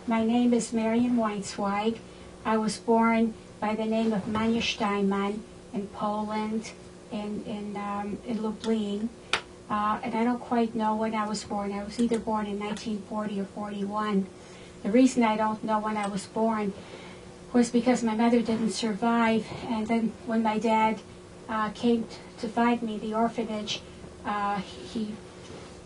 My name is Marion Weinzweig. I was born by the name of Mania Steinman in Poland, in Lublin. And I don't quite know when I was born. I was either born in 1940 or 41. The reason I don't know when I was born was because my mother didn't survive, and then when my dad came to find me, the orphanage, he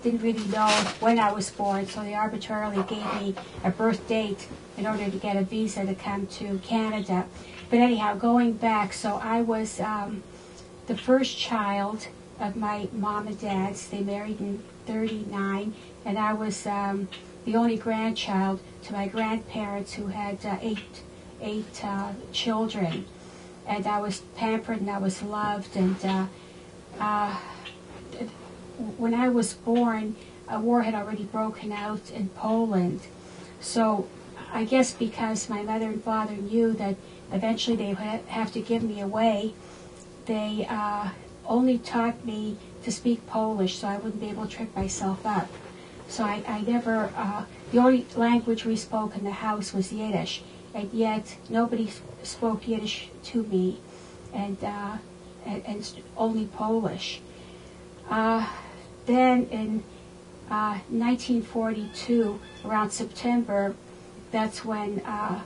didn't really know when I was born, so they arbitrarily gave me a birth date in order to get a visa to come to Canada. But anyhow, going back, so I was the first child of my mom and dad's. They married in 39, and I was the only grandchild to my grandparents, who had eight children. And I was pampered and I was loved, and when I was born, a war had already broken out in Poland. So I guess because my mother and father knew that eventually they would have to give me away, they only taught me to speak Polish so I wouldn't be able to trip myself up. So I never, the only language we spoke in the house was Yiddish, and yet nobody spoke Yiddish to me, and only Polish. Then in 1942, around September, that's when the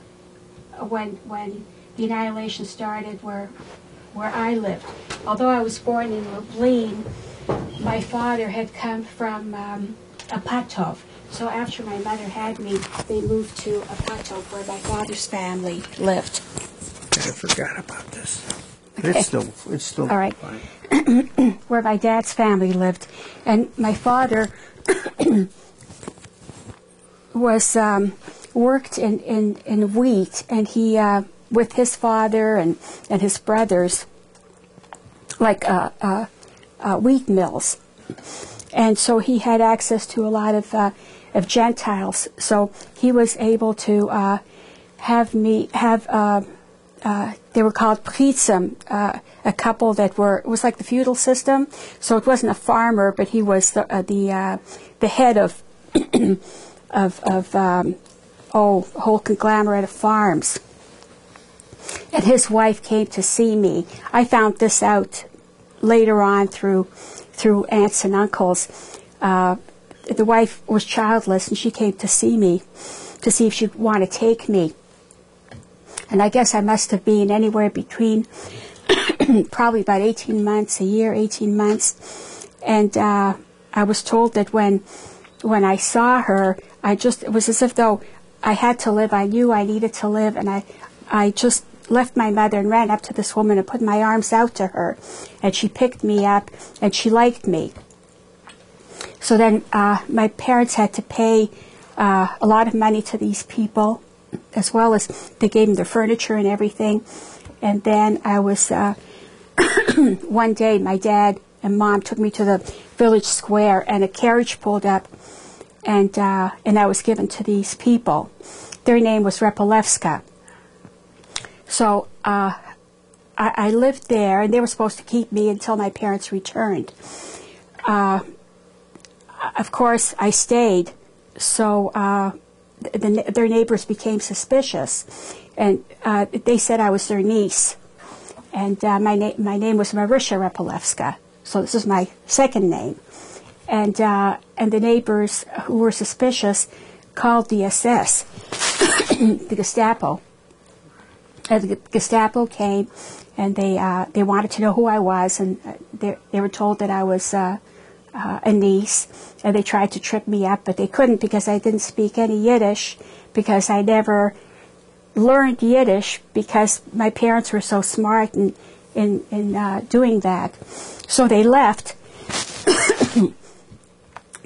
annihilation started where I lived. Although I was born in Lublin, my father had come from Apatov. So after my mother had me, they moved to Apatov, where my father's family lived. I forgot about this. Okay. It's still all right. Fine. Where my dad's family lived, and my father was worked in wheat, and he with his father and his brothers, like wheat mills, and so he had access to a lot of Gentiles. So he was able to have they were called Pritzem, a couple that were, it was like the feudal system. So it wasn't a farmer, but he was the head of a whole conglomerate of farms. And his wife came to see me. I found this out later on through aunts and uncles. The wife was childless, and she came to see me to see if she'd want to take me. And I guess I must have been anywhere between probably about 18 months, a year, 18 months. And I was told that when I saw her, it was as if though I had to live. I knew I needed to live, and I just left my mother and ran up to this woman and put my arms out to her. And she picked me up, and she liked me. So then my parents had to pay a lot of money to these people, as well as they gave them their furniture and everything. And then I was, one day my dad and mom took me to the village square, and a carriage pulled up, and I was given to these people. Their name was Repolevska. So I lived there, and they were supposed to keep me until my parents returned. Of course, I stayed, so their neighbors became suspicious, and they said I was their niece. And my name was Marisha Repolevska, so this is my second name. And the neighbors who were suspicious called the SS, the Gestapo. And the Gestapo came, and they wanted to know who I was, and they were told that I was a niece, and they tried to trip me up, but they couldn't because I didn't speak any Yiddish, because I never learned Yiddish because my parents were so smart in doing that. So they left,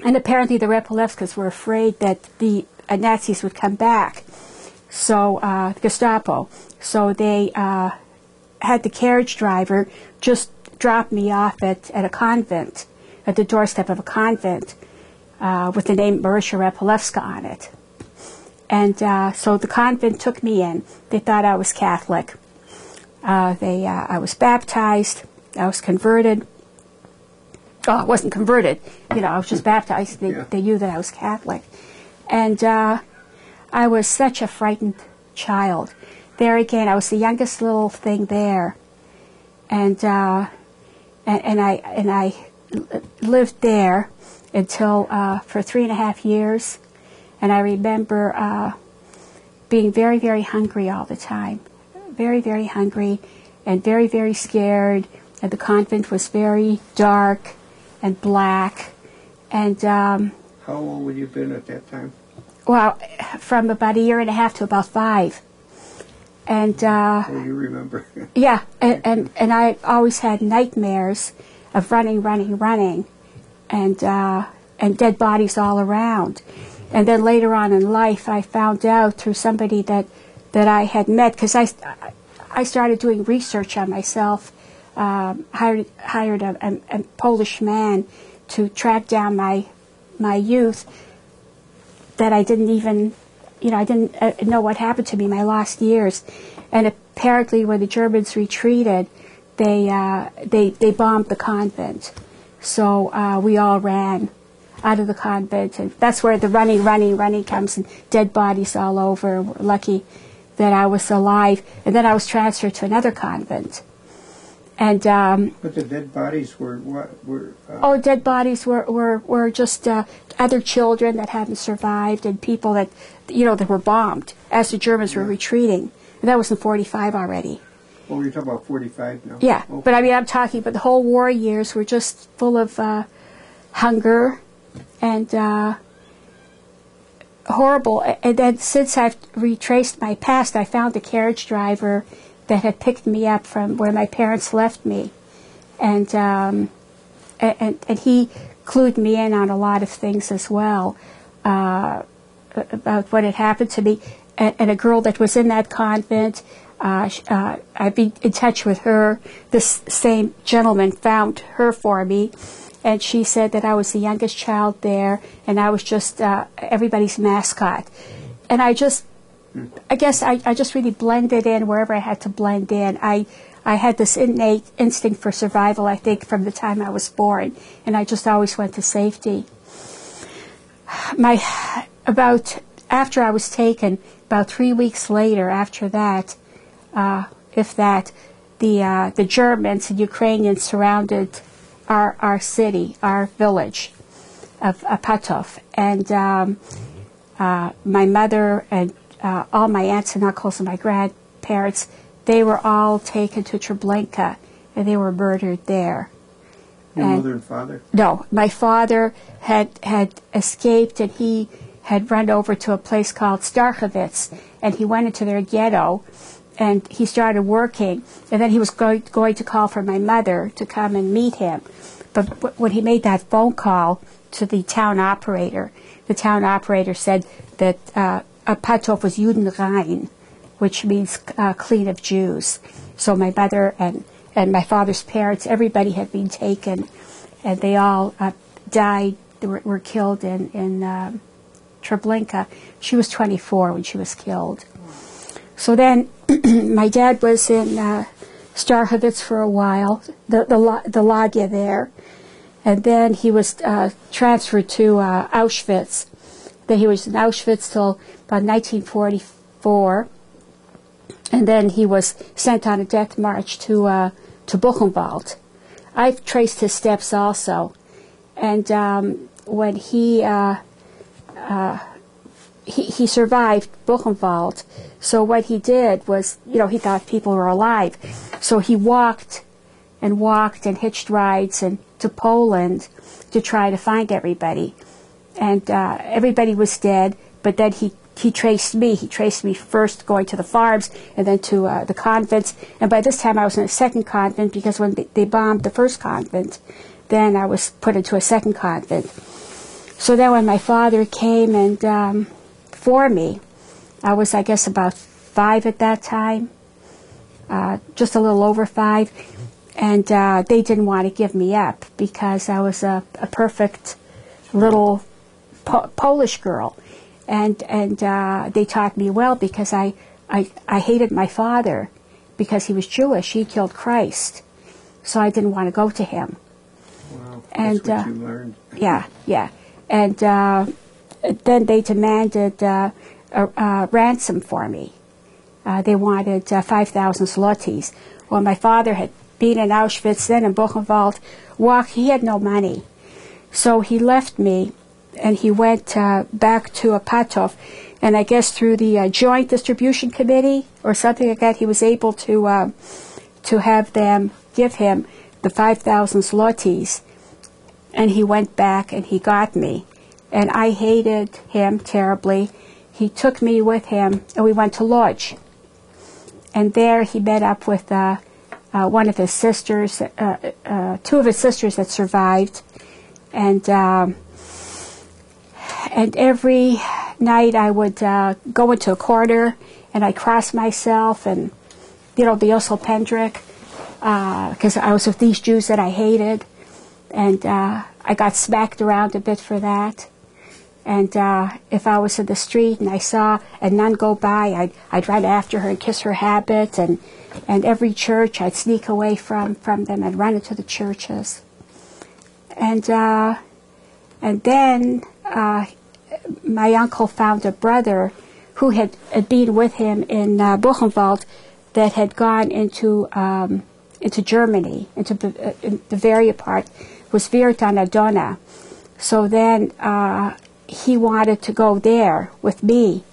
and apparently the Repolevskas were afraid that the Nazis would come back, so the Gestapo. So they had the carriage driver just drop me off at a convent, at the doorstep of a convent, with the name Marisha Repolevska on it. And so the convent took me in. They thought I was Catholic. I was baptized. I was converted. Oh, I wasn't converted. I was just baptized. They knew that I was Catholic. And I was such a frightened child. There again, I was the youngest little thing there, and I lived there until for 3.5 years, and I remember being very, very hungry all the time, very, very hungry, and very, very scared. And the convent was very dark and black, and How old would you have been at that time? well, from about 1.5 years to about 5. And Oh, you remember? yeah, and I always had nightmares of running, and dead bodies all around. And then later on in life, I found out through somebody that I had met, because I started doing research on myself. Hired a Polish man to track down my youth, that I didn't even, I didn't know what happened to me my last years. And apparently when the Germans retreated, they bombed the convent. So we all ran out of the convent, and that's where the running comes, and dead bodies all over. We're lucky that I was alive. And then I was transferred to another convent. And But the dead bodies were what? dead bodies were just other children that hadn't survived, and people that that were bombed as the Germans were retreating. And that was in 1945 already. Oh, you're talking about 1945 now? Yeah, Okay. but I mean, I'm talking about the whole war years were just full of hunger and horrible. And then since I've retraced my past, I found a carriage driver that had picked me up from where my parents left me, and he clued me in on a lot of things as well, about what had happened to me, and a girl that was in that convent. I'd be in touch with her. This same gentleman found her for me, and she said that I was the youngest child there, and I was just everybody's mascot. And I guess I just really blended in wherever I had to blend in. I had this innate instinct for survival, I think, from the time I was born, and I just always went to safety. After I was taken, about 3 weeks later, after that, if that, the Germans and Ukrainians surrounded our city, our village of Apatov, and my mother and all my aunts and uncles and my grandparents, they were all taken to Treblinka, and they were murdered there. Your mother and father? No, my father had escaped, and he had run over to a place called Starkovitz, and he went into their ghetto, and he started working, and then he was going to call for my mother to come and meet him. But when he made that phone call to the town operator said that Apatov was Judenrein, which means clean of Jews. So my mother and my father's parents, everybody had been taken, and they all died, were killed in Treblinka. She was 24 when she was killed. So then my dad was in Starkovitz for a while, the Lagia there, and then he was transferred to Auschwitz. Then he was in Auschwitz till about 1944, and then he was sent on a death march to Buchenwald. I've traced his steps also, and when he survived Buchenwald, so what he did was, he thought people were alive, so he walked and hitched rides to Poland to try to find everybody. And everybody was dead, but then he traced me. He traced me first going to the farms and then to the convents. And by this time I was in a second convent, because when they bombed the first convent, then I was put into a second convent. So then when my father came and for me, I was, I guess, about 5 at that time, just a little over 5. And they didn't want to give me up because I was a perfect little Polish girl, and they taught me well, because I hated my father because he was Jewish. He killed Christ, so I didn't want to go to him. Wow, and that's what you learned. yeah, and then they demanded a ransom for me. They wanted 5,000 zlotys. Well, my father had been in Auschwitz, then in Buchenwald. He had no money. So he left me, and he went back to Apatov. And I guess through the Joint Distribution Committee or something like that, he was able to have them give him the 5,000 zlotys. And he went back and he got me. And I hated him terribly. He took me with him, and we went to Lodz. And there he met up with one of his sisters, two of his sisters that survived. And every night I would go into a corner, and I'd cross myself and, be also Pendrick, because I was with these Jews that I hated. And I got smacked around a bit for that. And if I was in the street and I saw a nun go by, I'd run after her and kiss her habit. And every church, I'd sneak away from them and run into the churches. And then my uncle found a brother who had been with him in Buchenwald that had gone into Germany, into the Bavaria part, was Wirt an Adona. So then he wanted to go there with me,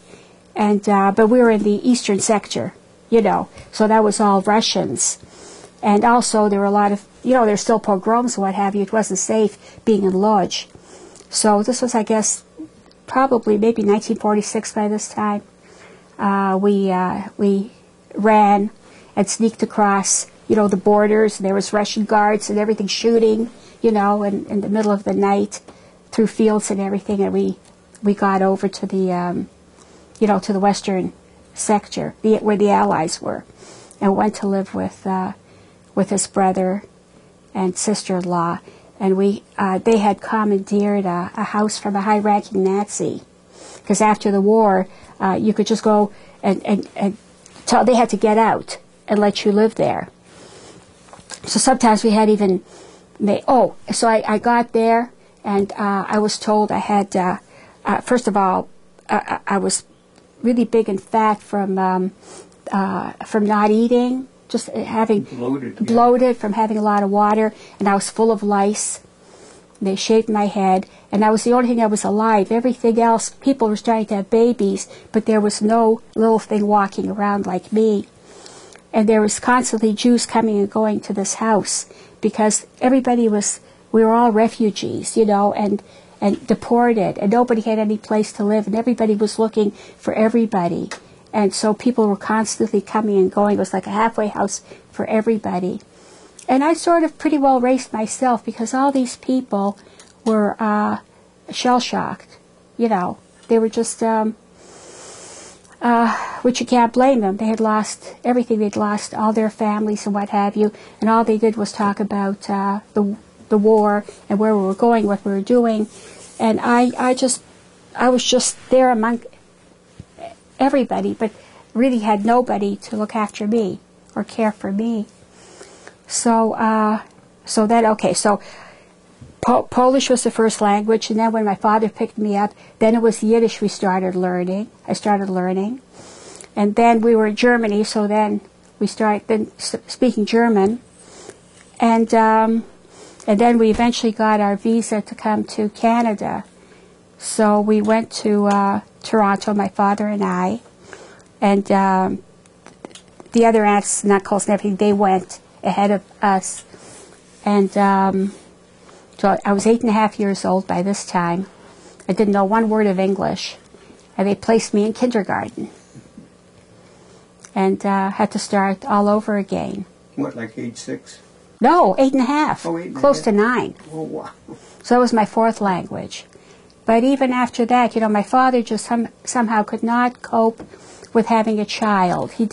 and but we were in the eastern sector, so that was all Russians. And also there were a lot of, there's still pogroms and what have you. It wasn't safe being in Lodz. So this was, I guess, probably maybe 1946 by this time. We ran and sneaked across, the borders. And there was Russian guards and everything shooting, in the middle of the night through fields and everything. And we got over to the, to the western sector, where the Allies were, and went to live with his brother and sister-in-law. And they had commandeered a house from a high-ranking Nazi, because after the war, you could just go and tell they had to get out and let you live there. So sometimes we had even so I got there, and I was told I had first of all I was really big and fat from not eating. Just having bloated from having a lot of water, and I was full of lice. They shaved my head, and I was the only thing that was alive. Everything else, people were starting to have babies, but there was no little thing walking around like me. And there was constantly Jews coming and going to this house, because we were all refugees, and deported, and nobody had any place to live, and everybody was looking for everybody. And so people were constantly coming and going. It was like a halfway house for everybody. And I sort of pretty well raced myself, because all these people were shell-shocked. They were just, which you can't blame them. They had lost everything. They'd lost all their families and what have you. And all they did was talk about the war and where we were going, what we were doing. And I was just there among everybody, but really had nobody to look after me or care for me. So Polish was the first language, and then when my father picked me up, then it was Yiddish I started learning, and then we were in Germany, so then we started speaking German, and then we eventually got our visa to come to Canada. So we went to Toronto, my father and I, and the other aunts and uncles and everything, they went ahead of us. And so I was 8.5 years old by this time. I didn't know one word of English, and they placed me in kindergarten and had to start all over again. What, like age 6? No, 8.5. Oh, 8.5. Close to 9. Oh, wow. So that was my fourth language. But even after that, my father just somehow could not cope with having a child. He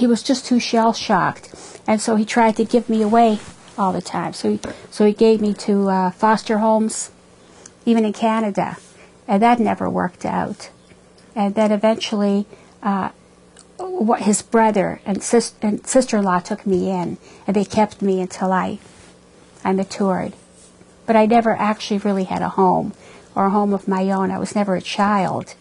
was just too shell-shocked. And so he tried to give me away all the time. So he gave me to foster homes, even in Canada. And that never worked out. And then eventually, his brother and sister-in-law took me in, and they kept me until I matured. But I never actually really had a home or a home of my own. I was never a child.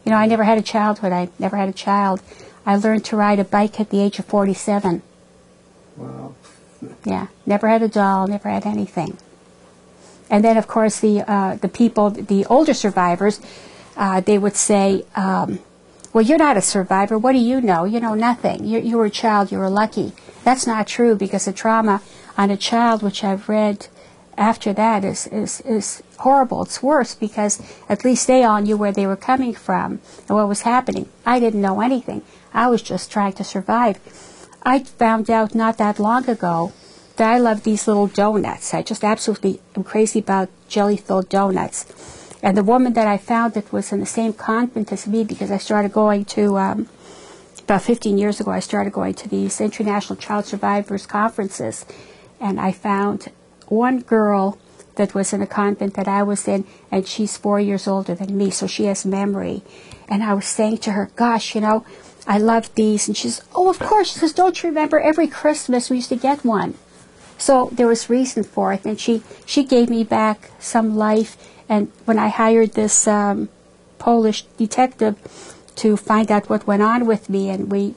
You know, I never had a childhood. I never had a child. I learned to ride a bike at the age of 47. Wow. Yeah, never had a doll, never had anything. And then, of course, the people, the older survivors, they would say, well, you're not a survivor. What do you know? You know nothing. You were a child. You were lucky. That's not true, because the trauma on a child, which I've read after that, is horrible. It's worse, because at least they all knew where they were coming from and what was happening. I didn't know anything. I was just trying to survive. I found out not that long ago that I love these little donuts. I just absolutely am crazy about jelly-filled donuts. And the woman that I found that was in the same convent as me, because I started going to, about 15 years ago, I started going to these International Child Survivors conferences. And I found one girl that was in a convent that I was in, and she's 4 years older than me, so she has memory. And I was saying to her, gosh, you know, I love these. And she says, oh, of course. She says, don't you remember every Christmas we used to get one? So there was reason for it. And she gave me back some life. And when I hired this Polish detective to find out what went on with me, and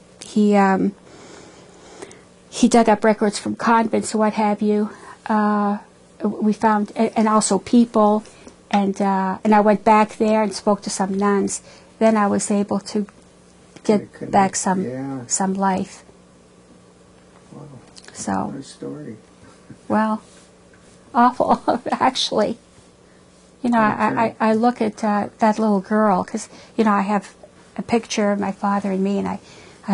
he dug up records from convents and what have you, we found, and also people, and I went back there and spoke to some nuns. Then I was able to get back some life. Wow. So, What a story. well, awful, actually. You know, I look at that little girl, because, you know, I have a picture of my father and me, and I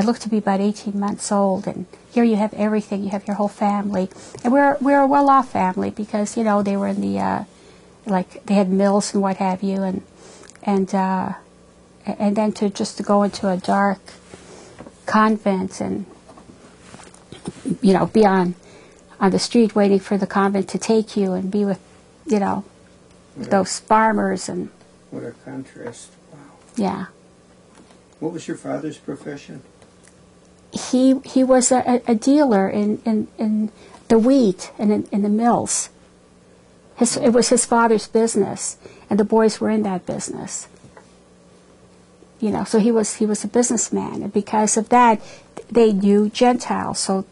look to be about 18 months old, and here you have everything. You have your whole family. And we're a well-off family, because, you know, they were in the, like, they had mills and what have you, and then to go into a dark convent and, you know, be on the street waiting for the convent to take you and be with, you know, those farmers. And what a contrast. Wow. Yeah. What was your father's profession? He was a dealer in the wheat and in the mills. It was his father's business, and the boys were in that business. You know, so he was a businessman, and because of that, they knew Gentiles. So,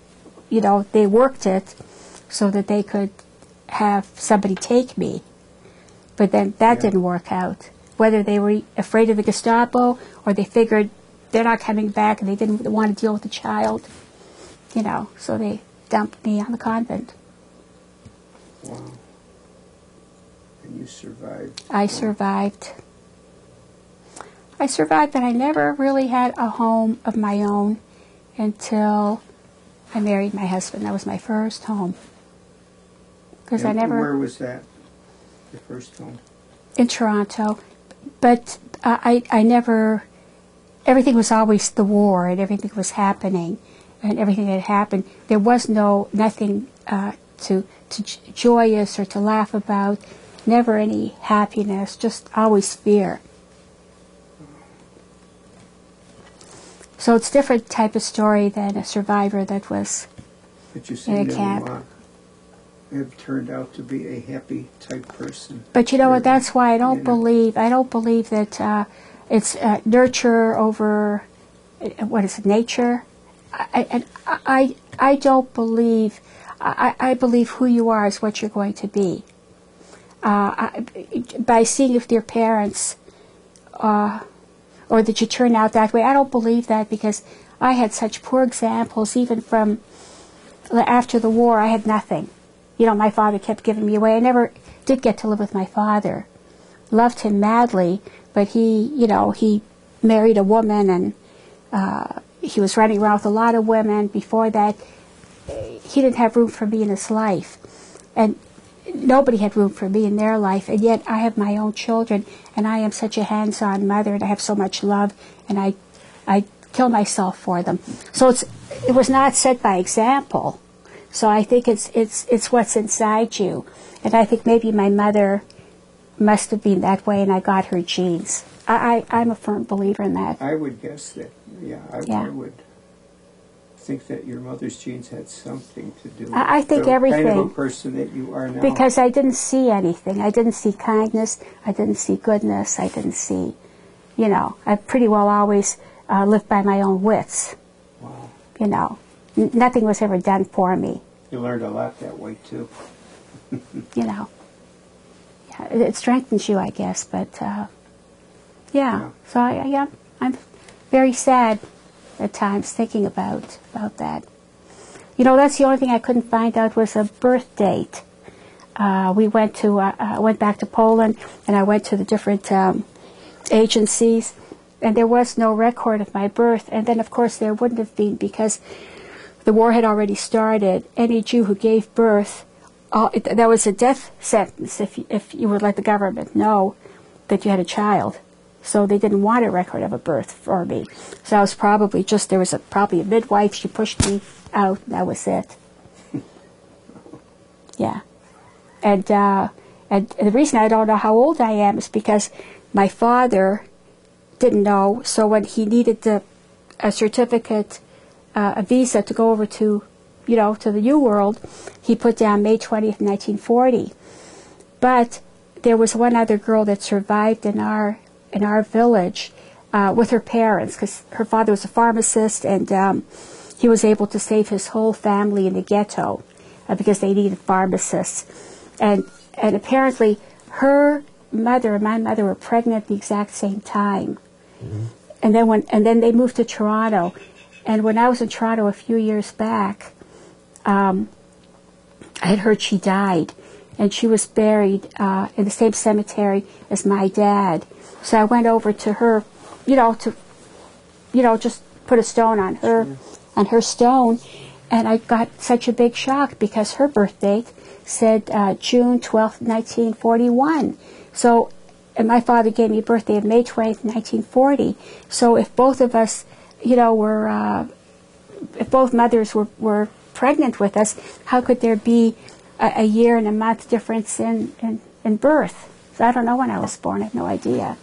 you know, they worked it so that they could have somebody take me. But then that didn't work out. Whether they were afraid of the Gestapo or they figured they're not coming back and they didn't want to deal with the child, you know, so they dumped me on the convent. Wow. And you survived. I survived. I survived, but I never really had a home of my own until I married my husband. That was my first home. Because I never... Where was that? Your first home? In Toronto. But I never... Everything was always the war, and everything was happening, and everything that happened. There was nothing to joyous or to laugh about. Never any happiness, just always fear. So it's a different type of story than a survivor that was in a camp. Have turned out to be a happy type person. But you know what? That's why I don't believe that it's nurture over what is it, nature. I don't believe. I believe who you are is what you're going to be. By seeing if your parents, or that you turn out that way, I don't believe that, because I had such poor examples. Even from after the war, I had nothing. You know, my father kept giving me away. I never did get to live with my father. Loved him madly, but he married a woman, and he was running around with a lot of women. Before that, he didn't have room for me in his life. And nobody had room for me in their life, and yet I have my own children, and I am such a hands-on mother, and I have so much love, and I kill myself for them. So it was not set by example. So I think it's what's inside you, and I think maybe my mother must have been that way, and I got her genes. I'm a firm believer in that. I would guess that. Yeah, I would. think that your mother's genes had something to do with I think the everything. kind of a person that you are now. Because I didn't see anything. I didn't see kindness. I didn't see goodness. I didn't see, I pretty well always lived by my own wits. Wow. Nothing was ever done for me. You learned a lot that way, too. Yeah, it strengthens you, I guess. But, yeah. So, I'm very sad at times thinking about that. That's the only thing I couldn't find out was a birth date. We went back to Poland, and I went to the different agencies, and there was no record of my birth. And then, of course, there wouldn't have been because the war had already started. Any Jew who gave birth, that was a death sentence if you would let the government know that you had a child. So they didn't want a record of a birth for me. So I was probably there was probably a midwife. She pushed me out. And that was it. Yeah. And the reason I don't know how old I am is because my father didn't know. So when he needed a certificate, a visa to go over to the New World, he put down May 20th, 1940. But there was one other girl that survived in our village with her parents, because her father was a pharmacist, and he was able to save his whole family in the ghetto because they needed pharmacists. And apparently her mother and my mother were pregnant at the exact same time. Mm-hmm. And then they moved to Toronto. And when I was in Toronto a few years back, I had heard she died, and she was buried in the same cemetery as my dad. So I went over to her, just put a stone on her stone, and I got such a big shock because her birth date said June 12th, 1941. So, and my father gave me a birthday of May 20th, 1940. So if both of us, if both mothers were pregnant with us, how could there be a year and a month difference in birth? So I don't know when I was born. I have no idea.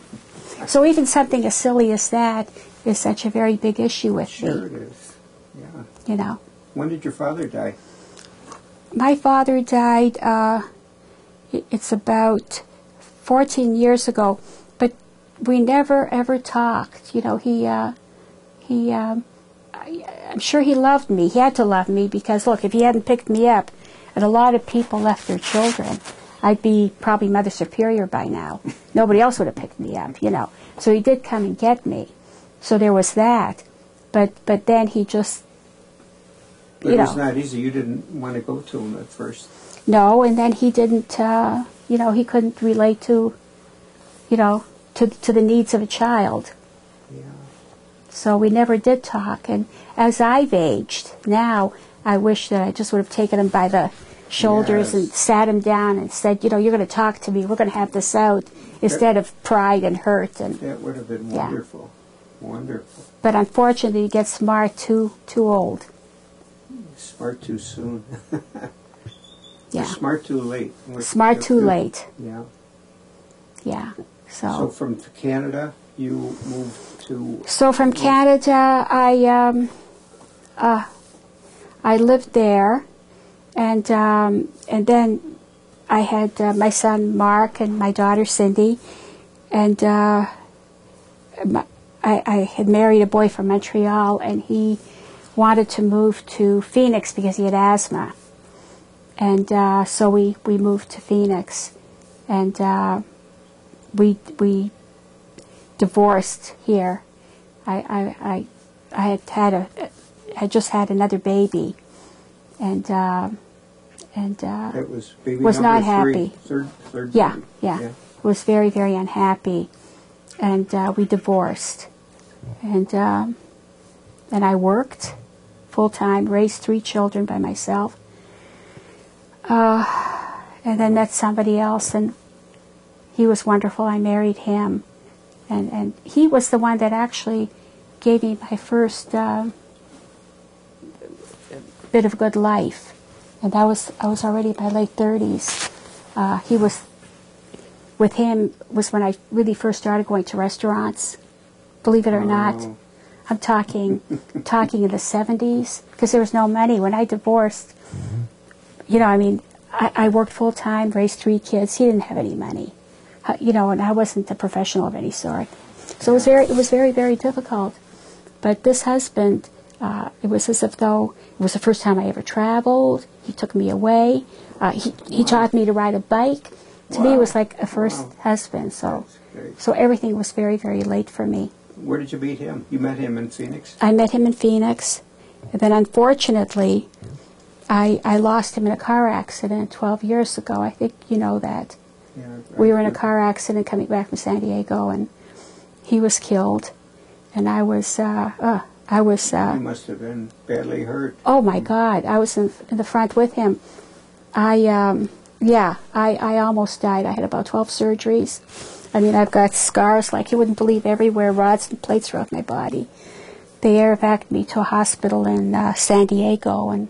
So even something as silly as that is such a very big issue with me. Sure it is. Yeah. When did your father die? My father died, it's about 14 years ago, but we never ever talked. I'm sure he loved me. He had to love me because, look, if he hadn't picked me up, and a lot of people left their children, I'd be probably Mother Superior by now. Nobody else would have picked me up, So he did come and get me. So there was that. But then he just, But it was not easy. You didn't want to go to him at first. No, and then he didn't, he couldn't relate to the needs of a child. Yeah. So we never did talk. And as I've aged, now I wish that I just would have taken him by the shoulders and sat him down and said, you're going to talk to me. We're going to have this out, instead of pride and hurt. And that would have been wonderful. Wonderful. But unfortunately, you get smart too old. Smart too soon. Yeah. Or smart too late. Smart too late. Yeah. Yeah. So from Canada, you moved to... So from Canada, I lived there, and then I had my son Mark and my daughter Cindy, and I had married a boy from Montreal, and he wanted to move to Phoenix because he had asthma, and so we moved to Phoenix, and we divorced here. I had just had another baby, and that was baby was not number happy. Third Yeah. baby. Was very, very unhappy, and we divorced, and I worked full time, raised 3 children by myself, and then met somebody else, and he was wonderful. I married him, and he was the one that actually gave me my first bit of good life, and I was already in my late 30s. With him was when I really first started going to restaurants, believe it or not. I'm talking in the 70s, because there was no money. When I divorced, you know, I mean, I worked full time, raised 3 kids. He didn't have any money, you know, and I wasn't a professional of any sort. So it was very, very difficult. But this husband, it was as if though it was the first time I ever traveled. He took me away. He taught me to ride a bike. To me, it was like a first husband. So everything was very, very late for me. Where did you meet him? You met him in Phoenix? I met him in Phoenix. And then unfortunately, I lost him in a car accident 12 years ago. I think you know that. Yeah, we were in a car accident coming back from San Diego, and he was killed. And I was... You must have been badly hurt. Oh, my God. I was in the front with him. I almost died. I had about 12 surgeries. I mean, I've got scars like you wouldn't believe everywhere, rods and plates throughout my body. They air evacuated me to a hospital in San Diego. And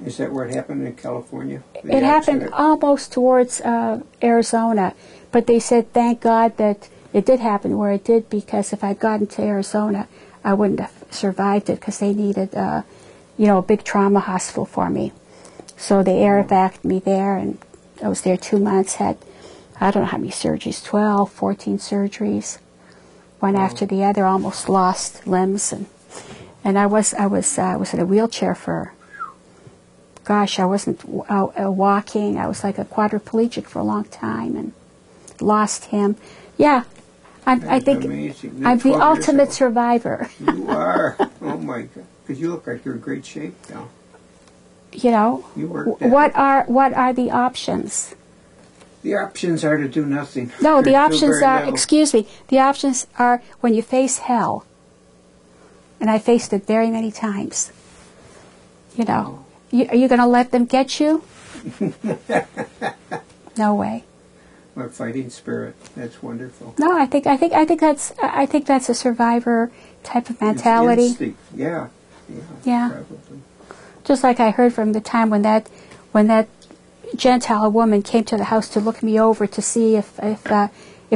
is that where it happened, in California? It happened almost towards Arizona. But they said, thank God that it did happen where it did, because if I'd gotten to Arizona, I wouldn't have survived it, because they needed, a big trauma hospital for me. So they air evacuated me there, and I was there 2 months, had, I don't know how many surgeries, 12, 14 surgeries, one after the other, almost lost limbs. And I was in a wheelchair for, gosh, I wasn't walking. I was like a quadriplegic for a long time, and lost him. Yeah. I think I'm the ultimate survivor. You are. Oh my God! Because you look like you're in great shape now. You know, what are the options? The options are to do nothing. No, the options are. Excuse me. The options are when you face hell, and I faced it very many times. You know, are you going to let them get you? No way. A fighting spirit. That's wonderful. No, I think that's a survivor type of mentality. Instinct. Yeah. Probably. Just like I heard from the time when that Gentile woman came to the house to look me over to see if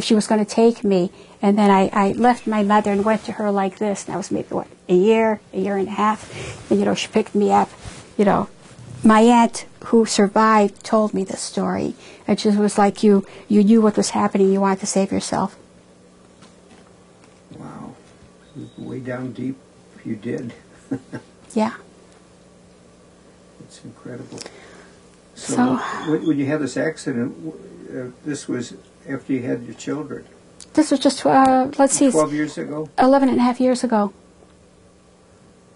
she was going to take me, and then I left my mother and went to her like this, and I was maybe a year and a half, and she picked me up, My aunt, who survived, told me this story. It just was like you knew what was happening. You wanted to save yourself. Wow. Way down deep, you did. Yeah. It's incredible. So when you had this accident, this was after you had your children? This was just, let's see. 12 years ago? 11 and a half years ago.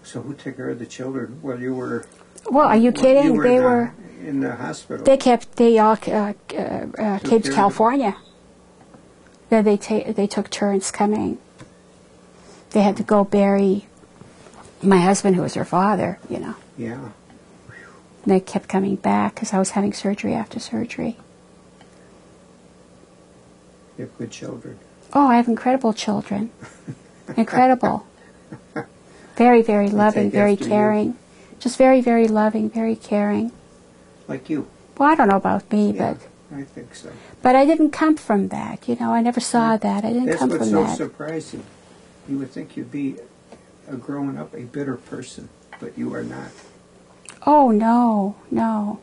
So who took care of the children while you were... Well, are you kidding? They were in the hospital. They all came to California. Then they took turns coming. They had to go bury my husband, who was her father, Yeah. And they kept coming back because I was having surgery after surgery. You have good children. Oh, I have incredible children. Incredible. Very, very loving, very caring. Just very, very loving, very caring. Like you. Well, I don't know about me, but... I think so. But I didn't come from that, I never saw that. I didn't come from that. That's what's so surprising. You would think you'd be growing up a bitter person, but you are not. Oh, no.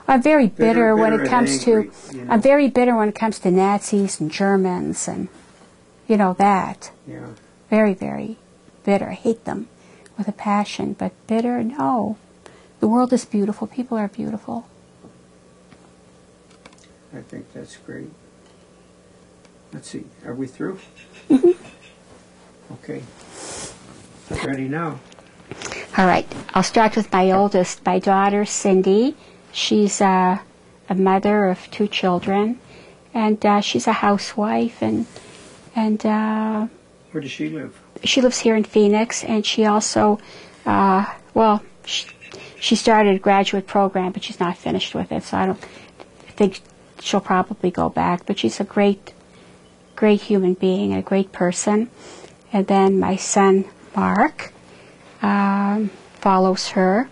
I'm very bitter when it comes to... I'm very bitter when it comes to Nazis and Germans and, that. Yeah. Very, very bitter. I hate them with a passion, but bitter, no. The world is beautiful. People are beautiful. I think that's great. Let's see. Are we through? Okay. Ready now. All right. I'll start with my oldest, my daughter, Cindy. She's a mother of 2 children, and she's a housewife, and where does she live? She lives here in Phoenix, and she also, she started a graduate program, but she's not finished with it, so I don't think she'll probably go back. But she's a great human being and a great person. And then my son, Mark, follows her,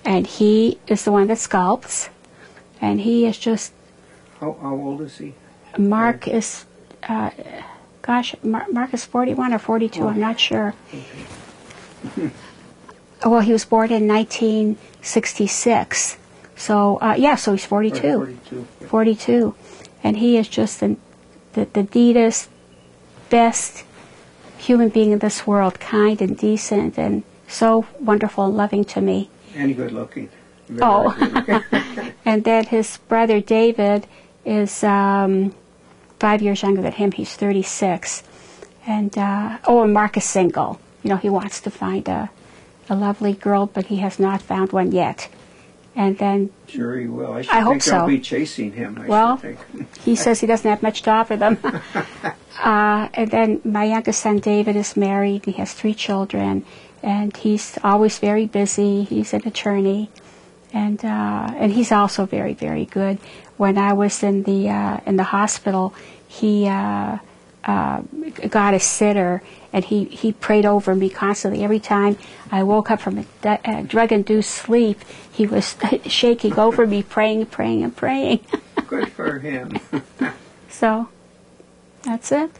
and he is the one that sculpts, and he is just... How old is he? Mark is... Mark is 41 or 42, I'm not sure. Okay. Well, he was born in 1966. So, so he's 42. 42. 42. And he is just the neatest, best human being in this world, kind and decent and so wonderful and loving to me. And good looking. And then his brother David is 5 years younger than him. He's 36. And Mark is single. You know, he wants to find a lovely girl, but he has not found one yet. And then... Sure he will. I hope so. I'll be chasing him, Well, think. He says he doesn't have much to offer them. And then my youngest son David is married. He has 3 children. And he's always very busy. He's an attorney. And he's also very, very good. When I was in the hospital, he got a sitter, and he prayed over me constantly. Every time I woke up from a drug-induced sleep, he was shaking over me, praying, praying, and praying. Good for him. So, that's it.